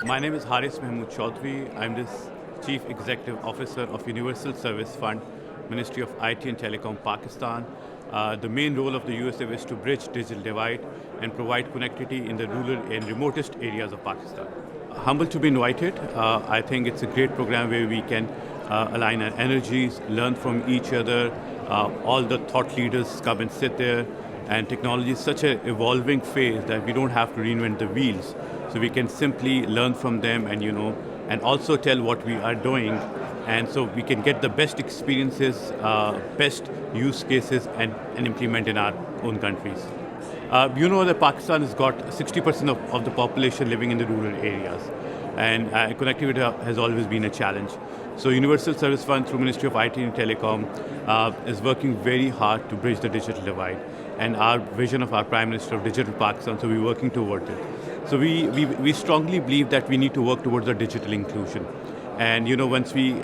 My name is Haaris I'm the Chief Executive Officer of Universal Service Fund, Ministry of IT and Telecom, Pakistan. The main role of the USF is to bridge digital divide and provide connectivity in the rural and remotest areas of Pakistan. Humbled to be invited. I think it's a great program where we can align our energies, learn from each other. All the thought leaders come and sit there, and technology is such an evolving phase that we don't have to reinvent the wheels. So we can simply learn from them and also tell what we are doing. And so we can get the best experiences, best use cases and implement in our own countries. You know that Pakistan has got 60% of the population living in the rural areas. And connectivity has always been a challenge. So Universal Service Fund through Ministry of IT and Telecom is working very hard to bridge the digital divide. And our vision of our Prime Minister of Digital Pakistan, so we're working towards it. So we strongly believe that we need to work towards the digital inclusion. And once we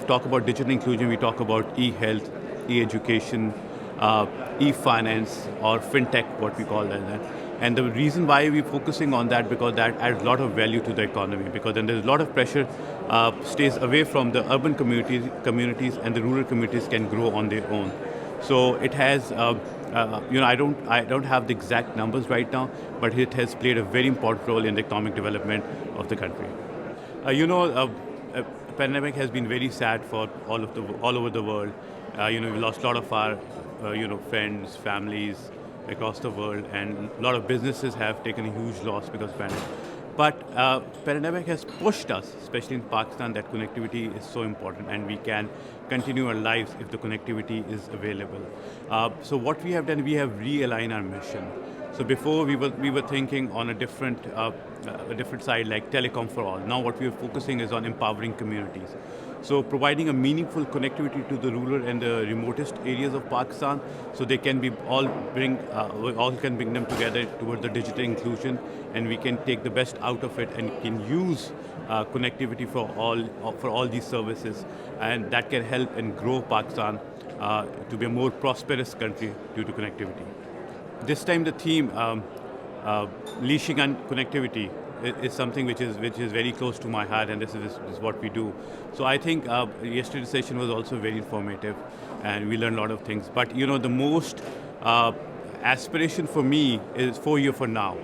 talk about digital inclusion, we talk about e-health, e-education, e-finance or fintech, what we call that. And the reason why we're focusing on that, because that adds a lot of value to the economy, because then there's a lot of pressure stays away from the urban communities and the rural communities can grow on their own. So it has, I don't have the exact numbers right now, but it has played a very important role in the economic development of the country. Pandemic has been very sad for all over the world. We lost a lot of our, friends, families across the world, and a lot of businesses have taken a huge loss because of pandemic. But pandemic has pushed us, especially in Pakistan, that connectivity is so important, and we can continue our lives if the connectivity is available. So what we have done, we have realigned our mission. So before we were thinking on a different side, like telecom for all. Now what we are focusing is on empowering communities. So providing a meaningful connectivity to the rural and the remotest areas of Pakistan, so they can all can bring them together towards the digital inclusion, and we can take the best out of it and can use connectivity for all these services, and that can help and grow Pakistan to be a more prosperous country due to connectivity. This time the theme, leashing on connectivity, is something which is very close to my heart, and this is what we do. So I think yesterday's session was also very informative, and we learned a lot of things. But the most aspiration for me is 4 years from now.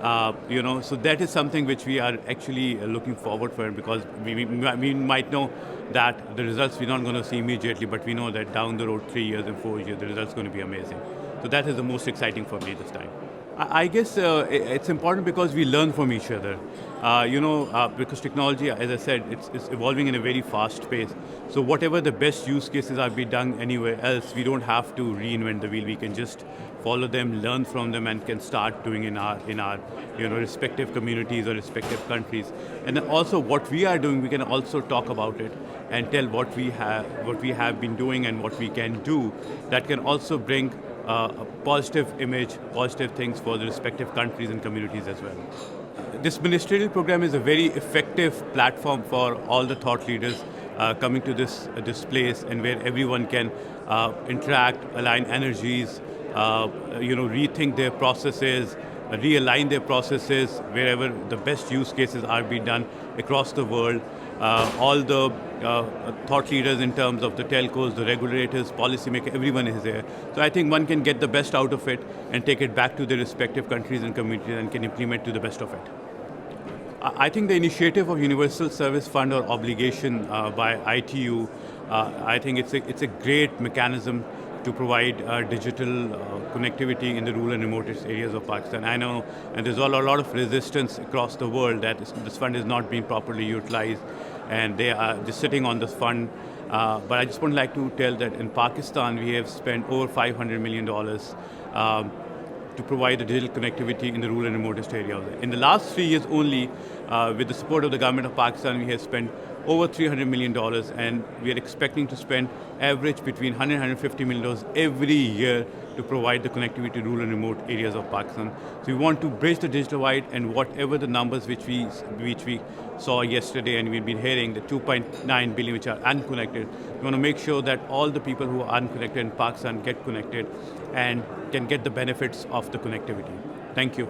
So that is something which we are actually looking forward for, because we might know that the results we're not going to see immediately, but we know that down the road 3 years and 4 years, the results are going to be amazing. So that is the most exciting for me this time. I guess it's important because we learn from each other. Because technology, as I said, it's evolving in a very fast pace. So whatever the best use cases are being done anywhere else, we don't have to reinvent the wheel. We can just follow them, learn from them, and can start doing in our respective communities or respective countries. And then also what we are doing, we can also talk about it and tell what we have been doing and what we can do. That can also bring a positive image, positive things for the respective countries and communities as well. This ministerial program is a very effective platform for all the thought leaders coming to this place, and where everyone can interact, align energies, rethink their processes, realign their processes wherever the best use cases are being done across the world. All the thought leaders in terms of the telcos, the regulators, policymakers, everyone is there. So I think one can get the best out of it and take it back to their respective countries and communities and can implement to the best of it. I think the initiative of Universal Service Fund or obligation by ITU, I think it's a great mechanism to provide digital connectivity in the rural and remotest areas of Pakistan. I know, and there's a lot of resistance across the world that this fund is not being properly utilized, and they are just sitting on this fund. But I just would like to tell that in Pakistan, we have spent over $500 million to provide the digital connectivity in the rural and remotest areas. In the last 3 years only, with the support of the government of Pakistan, we have spent over $300 million, and we are expecting to spend average between $100 and $150 million every year to provide the connectivity to rural and remote areas of Pakistan. So we want to bridge the digital divide, and whatever the numbers which we saw yesterday and we've been hearing, the 2.9 billion which are unconnected, we want to make sure that all the people who are unconnected in Pakistan get connected and can get the benefits of the connectivity. Thank you.